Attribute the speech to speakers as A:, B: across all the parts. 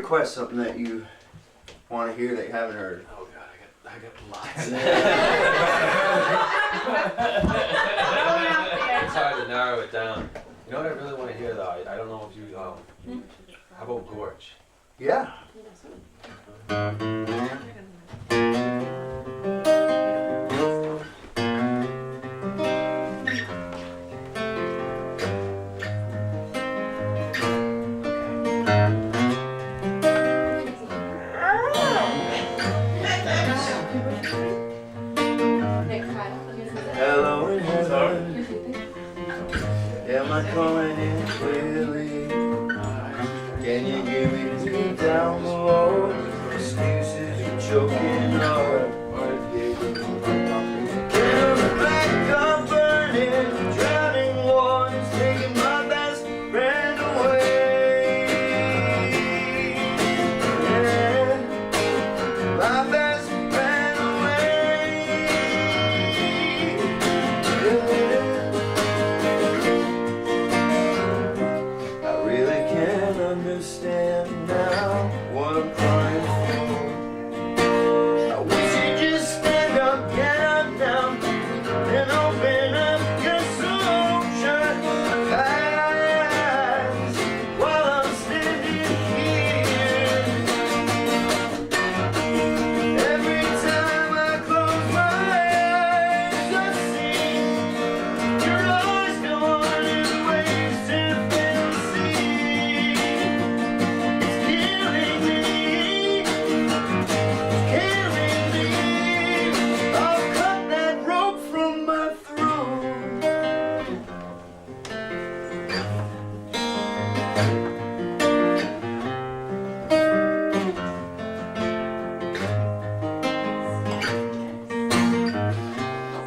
A: request something that you want to hear that you haven't heard?
B: Oh God, I got lots. It's hard to narrow it down. You know what I really want to hear though? I don't know if you, how about Gorge?
A: Yeah. Hello in heaven. Am I coming in clearly? Can you give me tea down below? Excuses you're choking up. Candles black are burning, drowning waters taking my best friend away. Yeah, my best friend away. Yeah. I really can't understand now what I'm crying for. I wish you'd just stand up, get up now, and open up your soul, shut eyes while I'm standing here. Every time I close my eyes, I see your eyes go under the waves to fantasy. It's killing me, killing me. I'll cut that rope from my throat.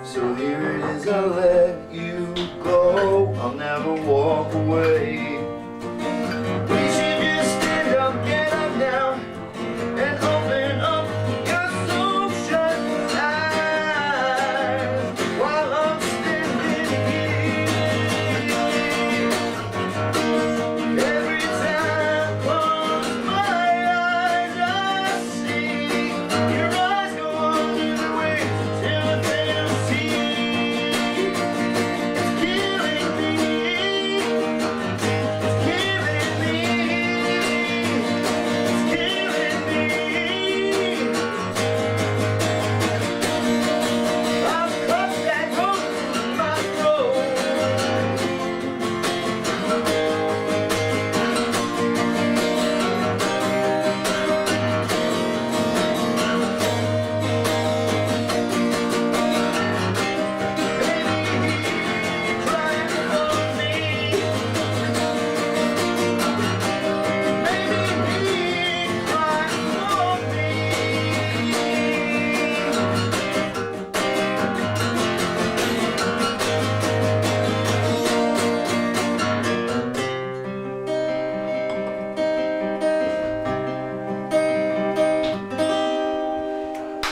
A: So here it is, I'll let you go. I'll never walk away. We should just stand up, get up now, and open up your soul, shut eyes while I'm standing here. Every time I close my eyes, I see your eyes go under the waves till I can't see. It's killing me. It's killing me. It's killing me. I've cut that rope from my throat.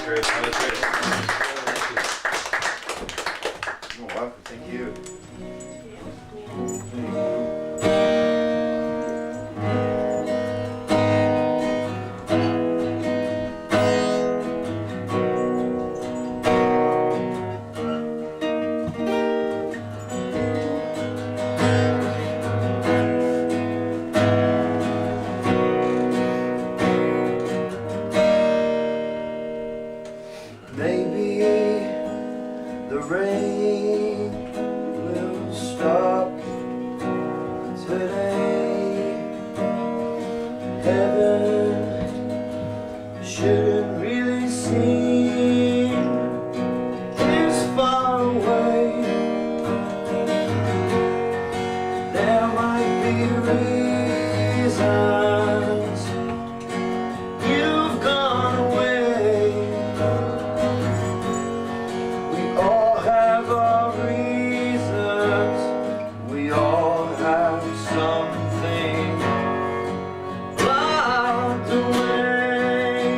B: Great, that was great.
A: You're welcome, thank you. Maybe the rain will stop today. Heaven shouldn't really seem this far away. There might be reasons you've gone away. We all have our reasons. We all have something locked away.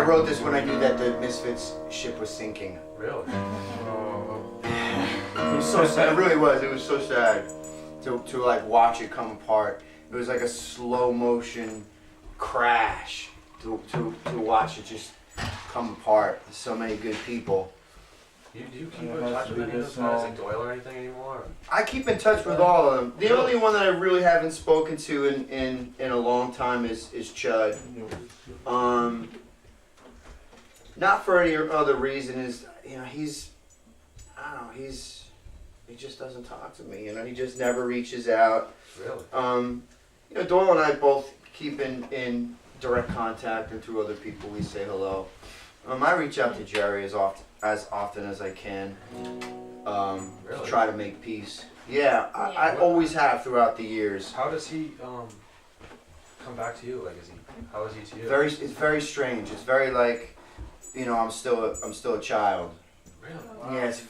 A: wrote this when I knew that the Misfits ship was sinking.
B: Really?
A: It was so sad. It really was. It was so sad to like watch it come apart. It was like a slow motion crash to watch it just come apart. So many good people.
B: Do you keep in touch with any of those guys, like Doyle or anything anymore?
A: I keep in touch with all of them. The only one that I really haven't spoken to in a long time is Chud. Not for any other reason. Is he's I don't know, he just doesn't talk to me. He just never reaches out.
B: Really?
A: Doyle and I both keep in direct contact, and through other people we say hello. I reach out to Jerry as often as I can to try to make peace. Yeah, I always have throughout the years.
B: How does he come back to you? Like, how is he to you?
A: It's very strange. It's very like, I'm still a child.
B: Really?
A: Yeah, it's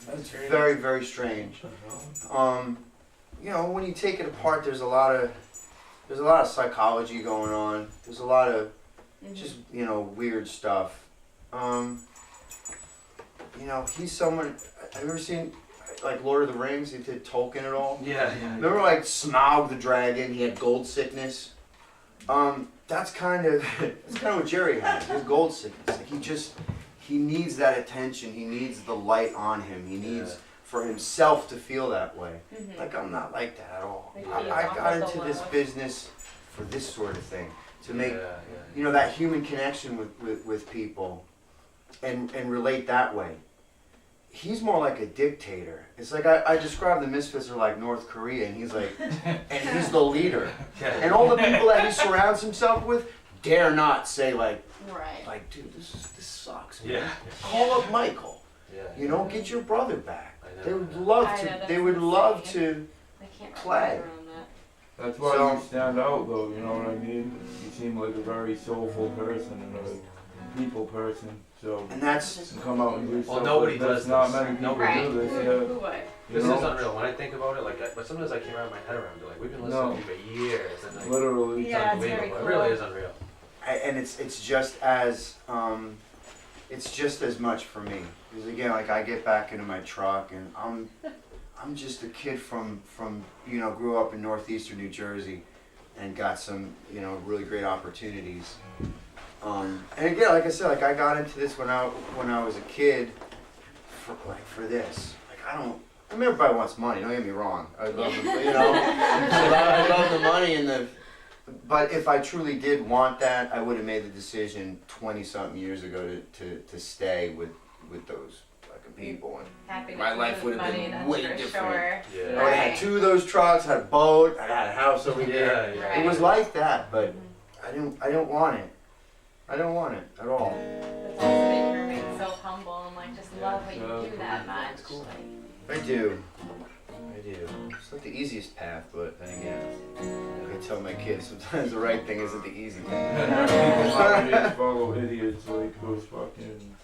A: very, very strange. When you take it apart, there's a lot of psychology going on. There's a lot of just weird stuff. He's someone. Have you ever seen like Lord of the Rings? He did Tolkien at all?
B: Yeah.
A: Remember like Smaug the dragon? He had gold sickness. That's kind of what Jerry has. He has gold sickness. Like he needs that attention. He needs the light on him. He needs for himself to feel that way. Like I'm not like that at all. I got into this business for this sort of thing, to make that human connection with people and relate that way. He's more like a dictator. It's like I describe the Misfits are like North Korea, and he's like, and he's the leader. And all the people that he surrounds himself with dare not say like, dude, this sucks. Man.
B: Yeah.
A: Call up Michael.
B: Yeah.
A: Get your brother back.
B: I
A: They
B: know.
A: would love to. They would love to play.
C: That's why you stand out, though. You know what I mean? You seem like a very soulful person and a people person. So
A: And that's
C: to come out and do
B: Well,
C: stuff
B: nobody
C: like
B: does
C: that's not
B: this.
C: many people
B: Nobody.
C: do this.
D: Who
C: Yeah.
D: would?
C: You
B: This
C: know?
B: is unreal. When I think about it, but sometimes I can't wrap my head around it. Like, we've been listening to you for years, and like,
C: Literally.
D: Yeah, it's
B: unbelievable.
D: very
B: It
D: cool.
B: really is unreal.
A: and it's just as much for me, because again, like I get back into my truck and I'm just a kid from grew up in northeastern New Jersey and got some really great opportunities. And again, like I said, like I got into this when I was a kid for this. Like I mean, everybody wants money. Don't get me wrong. I love I love the money but if I truly did want that, I would have made the decision 20-something years ago to stay with those fucking people, and my life would have been way different.
D: Sure.
B: Yeah.
A: I would have had 2 of those trucks, had a boat, I had a house over here.
B: Yeah.
A: It was like that, but I didn't want it. I don't want it at all.
D: That's also that you remain so humble and like just love what you do that much.
B: That's cool.
D: Like,
A: I do. It's like the easiest path, but then again, like I tell my kids, sometimes the right thing isn't the easy thing.
C: People follow idiots like those fucking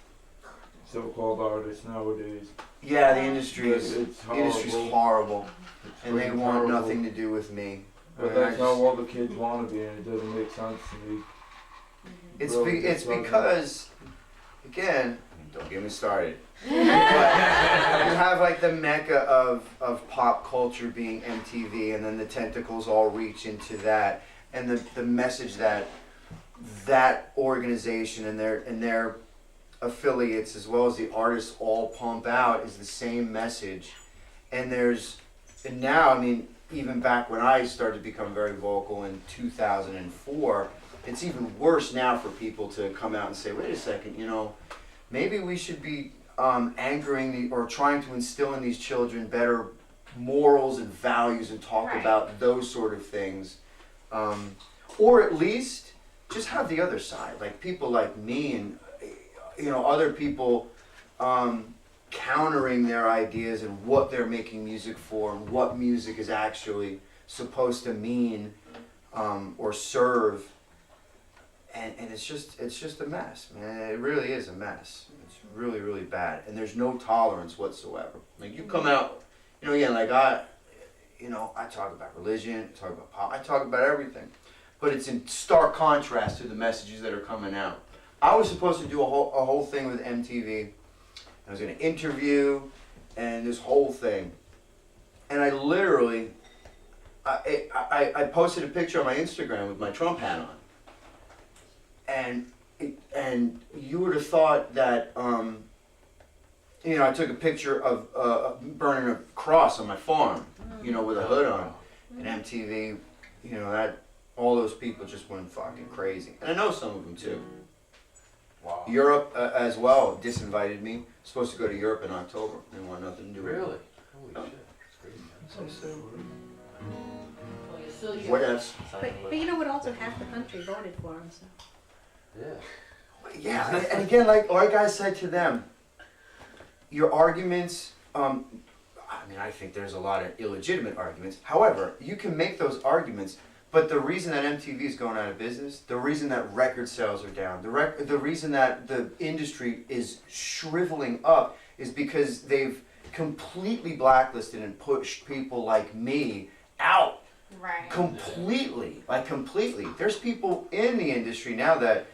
C: so-called artists nowadays.
A: Yeah, the industry
C: It's
A: is
C: horrible.
A: horrible,
C: It's
A: and they
C: freaking
A: want
C: horrible.
A: nothing to do with me.
C: But that's how all the kids want to be, and it doesn't make sense to me.
A: It's
C: Really,
A: it's
C: it doesn't.
A: because, again, don't get me started. But you have like the mecca of pop culture being MTV, and then the tentacles all reach into that, and the message that organization and their affiliates as well as the artists all pump out is the same message. And now, I mean, even back when I started to become very vocal in 2004, it's even worse now for people to come out and say, wait a second, maybe we should be anchoring or trying to instill in these children better morals and values and talk about those sort of things. Or at least just have the other side, like people like me and other people countering their ideas and what they're making music for and what music is actually supposed to mean or serve. And it's just a mess, man. It really is a mess. It's really, really bad. And there's no tolerance whatsoever. Like you come out, again, like I talk about religion, I talk about pop, I talk about everything. But it's in stark contrast to the messages that are coming out. I was supposed to do a whole thing with MTV. I was going to interview and this whole thing. And I literally, I posted a picture on my Instagram with my Trump hat on. And you would have thought that, you know, I took a picture of burning a cross on my farm, you know, with a hood on. And MTV, you know, that all those people just went fucking crazy. And I know some of them too.
B: Wow.
A: Europe as well disinvited me. Supposed to go to Europe in October. They want nothing to do with it.
B: Really? Holy shit, that's crazy.
A: What else?
E: But you know what? Also, half the country voted for him. So.
B: Yeah.
A: Yeah, and again, like I said to them, your arguments, I mean, I think there's a lot of illegitimate arguments. However, you can make those arguments, but the reason that MTV is going out of business, the reason that record sales are down, the reason that the industry is shriveling up is because they've completely blacklisted and pushed people like me out.
D: Right.
A: Completely, like completely. There's people in the industry now that,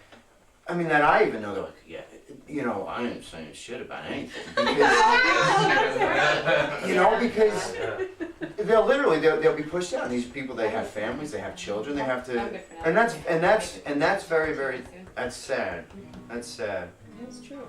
A: I mean, that I even know, they're like, yeah, you know, I ain't saying shit about anything. Because, you know, because they'll be pushed down. These people, they have families, they have children, they have to, and that's very, very, that's sad. That's sad.
E: It's true.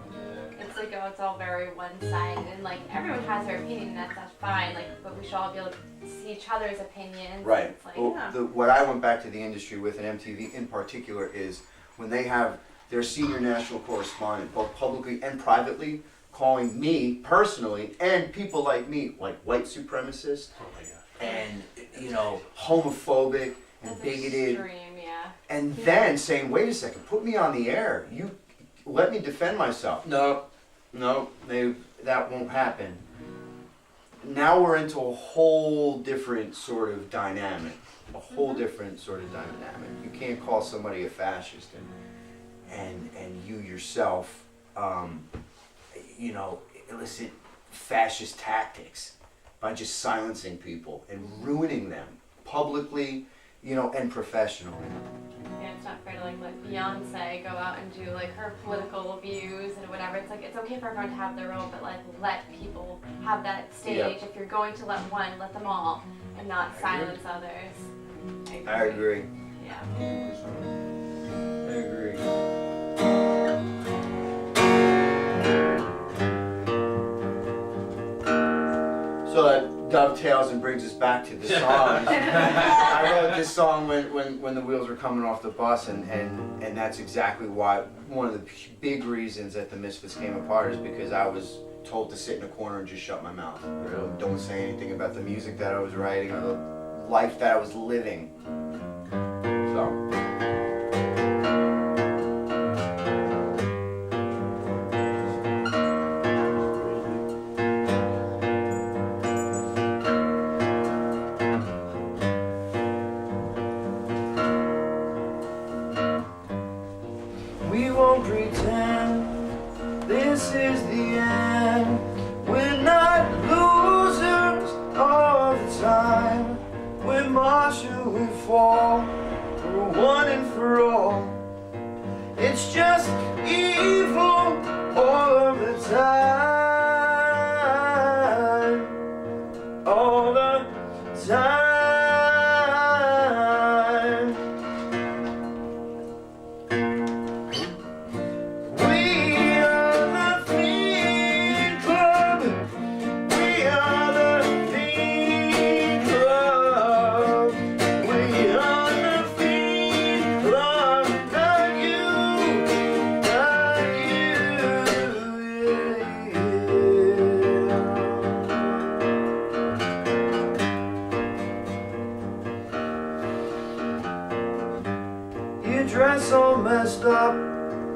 D: It's like, oh, it's all very one-sided, and like everyone has their opinion, and that's fine. Like, but we should all be able to see each other's opinions.
A: Right.
D: It's like,
A: Well, what I went back to the industry with, and MTV in particular, is when they have their senior national correspondent, both publicly and privately, calling me personally and people like me, like white supremacists,
B: Oh my god.
A: and you know, homophobic and
D: that's
A: bigoted,
D: extreme, yeah.
A: and then saying, "Wait a second, put me on the air. You let me defend myself." No, that won't happen. Now we're into a whole different sort of dynamic. A whole different sort of dynamic. You can't call somebody a fascist and you yourself, you know, elicit fascist tactics by just silencing people and ruining them publicly, you know, and professionally.
D: Yeah, it's not fair to like let Beyonce go out and do like her political views and whatever. It's like it's okay for everyone to have their own, but like let people have that stage.
A: Yep.
D: If you're going to let one, let them all, and not silence others.
A: I agree.
D: Yeah.
A: I agree. So that dovetails and brings us back to the song. I wrote this song when the wheels were coming off the bus, and that's exactly why, one of the big reasons that the Misfits came apart is because I was told to sit in a corner and just shut my mouth. Really? Don't say anything about the music that I was writing or the life that I was living. So. We won't pretend this is the end. We're not losers all the time. We're marching, we fall. We're one and for all. It's just evil all of the time. All the time. Dress all messed up,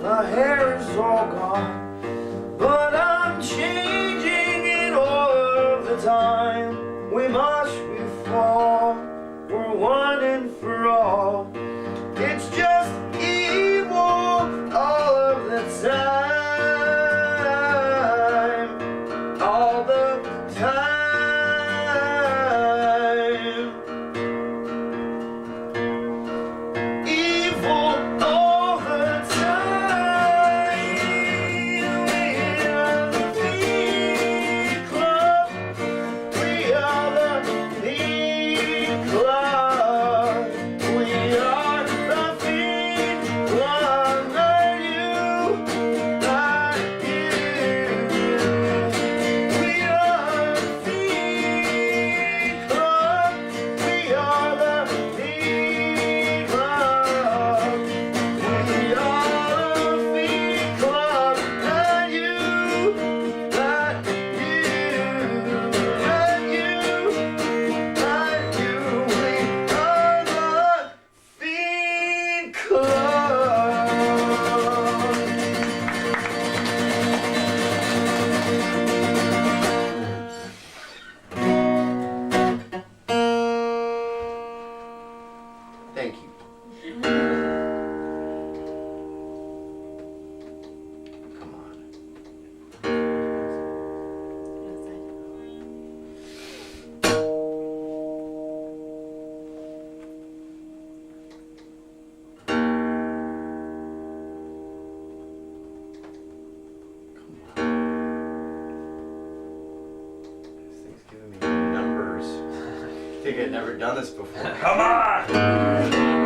A: my hair is all gone, but I'm changing it all of the time. We march, we fall, we're one and for all. It's just evil all of the time, all the time. Evil all the time. think I'd never done this before.
C: Come on!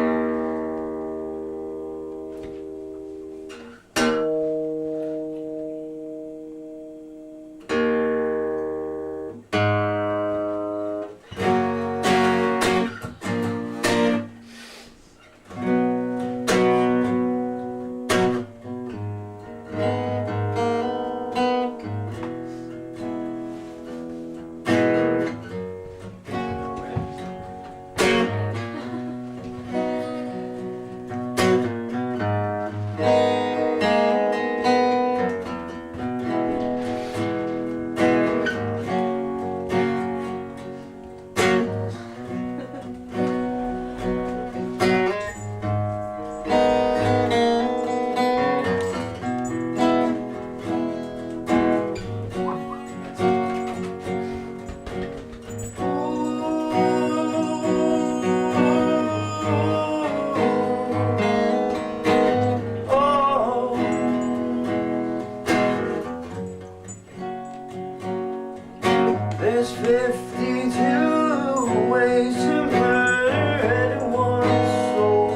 A: There's 52 ways to murder anyone's soul.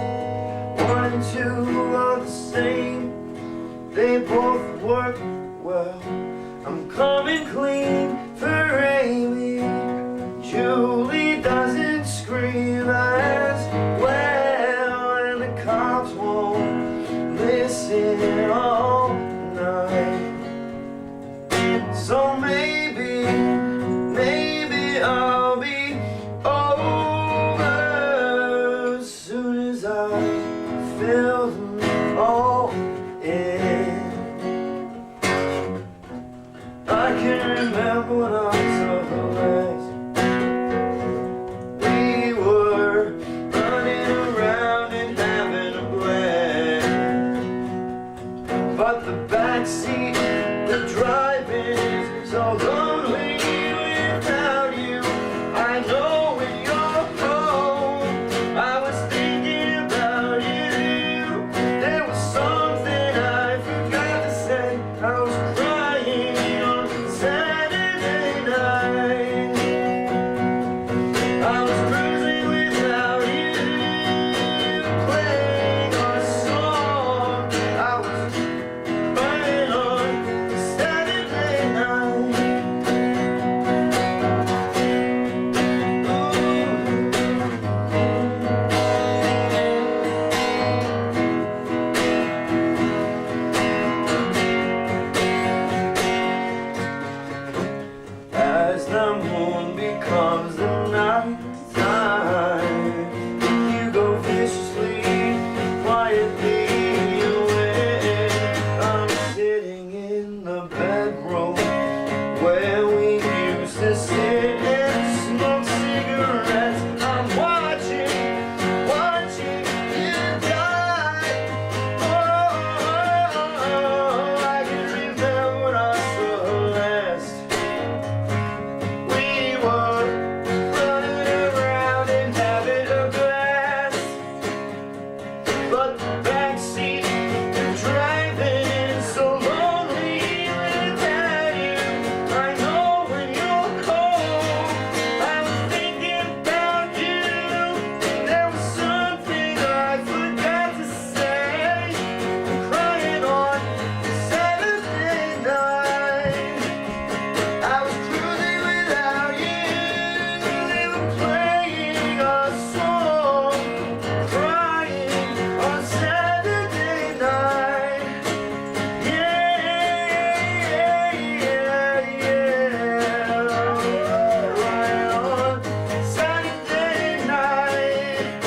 A: 1 and 2 are the same. They both work well. I'm coming clean for Amy. Julie doesn't scream as well, and the cops won't listen all night. So maybe I'll be over as soon as I fill them all in. I can remember when I saw her last. We were running around and having a blast, but the backseat, the driving is so lonely. I know when you're home, I was thinking about you. There was something I forgot to say. I was crying on Saturday night. I was cruising without you, playing our song. I was crying on Saturday night. As the moon becomes the night time, you go viciously, quietly away. I'm sitting in the bedroom where we used to sit and smoke cigarettes. I'm watching you die. Oh, I can remember when I saw her last. We were running around and having a blast, but the backseat, the driving is so lonely without you. I know when you're cold, I was thinking about you. There was something I forgot to say. I'm crying on Saturday night. I was cruising without you. They were playing our song, crying on Saturday night. Yeah, crying on Saturday night.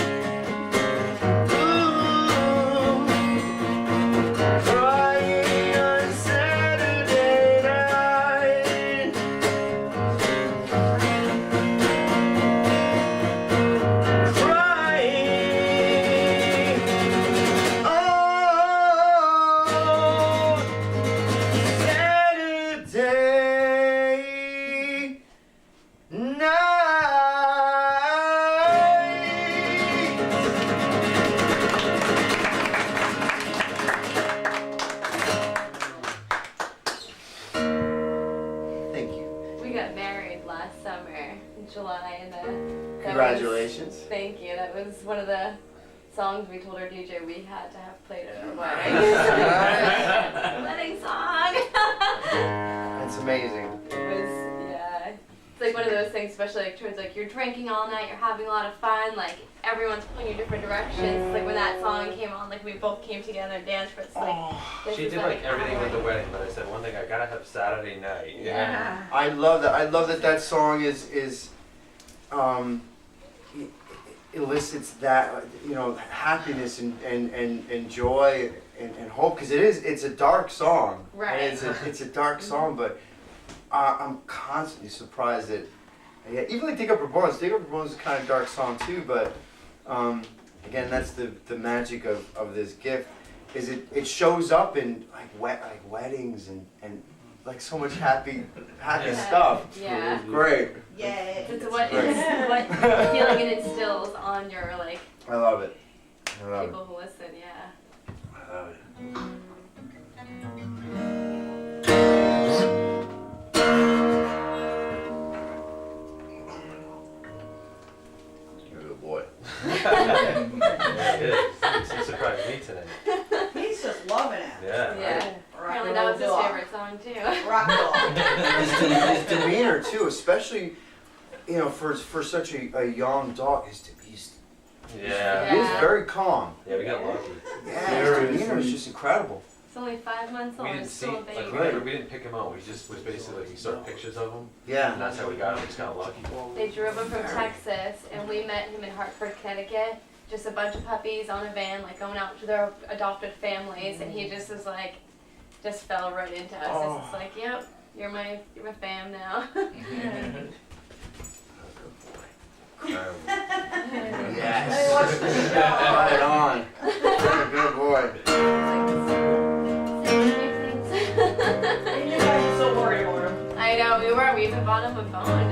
A: Ooh, crying on Saturday night. Crying on Saturday night. Thank you.
D: We got married last summer in July in a
A: Congratulations.
D: Thank you. That was one of the songs we told our DJ we had to have played at our wedding. Wedding song.
A: That's amazing.
D: It was, yeah. It's like one of those things, especially like towards like you're drinking all night, you're having a lot of fun, like everyone's pulling you different directions. Like when that song came on, like we both came together and danced, but it's like this
B: She
D: is
B: did like everything with the wedding, but I said one thing, I gotta have Saturday night.
D: Yeah.
A: I love that. I love that that song is elicits that, you know, happiness and joy and hope, because it's a dark song.
D: Right.
A: And it's a dark song, but I'm constantly surprised that, yeah, even like Dig Up Her Bones. Dig Up Her Bones is a kind of dark song too, but again, that's the magic of this gift, is it shows up in like weddings and like so much happy
D: Yeah.
A: stuff.
D: Yeah.
A: Great.
E: Yay.
D: It's what feeling it instills on your like
A: I love it. I love it.
D: people who listen, yeah.
A: I love it. You're a good boy.
B: Yeah, it is. He surprised me today.
E: He's just loving it.
B: Yeah.
D: Yeah. Apparently that was his favorite song too.
E: Rock dog.
A: His demeanor too, especially, you know, for such a young dog, he's
B: Yeah.
A: very calm.
B: Yeah, we got lucky.
A: Yeah, his demeanor is just incredible.
D: It's only 5 months
B: We
D: old,
B: didn't
D: it's
B: see,
D: still a
B: like,
D: baby.
B: we didn't pick him out. We just was basically like, we saw pictures of him, and
A: Yeah.
B: that's how we got him. It's kind of lucky.
D: They drove him from Texas, and we met him in Hartford, Connecticut. Just a bunch of puppies on a van, like going out to their adopted families, and he just was like, just fell right into us.
A: Oh.
D: It's just like, yep, you're my fam now.
A: Yes. Right on. You're a good boy.
E: You guys are so worried about him.
D: I know, we were. We even bought him a phone.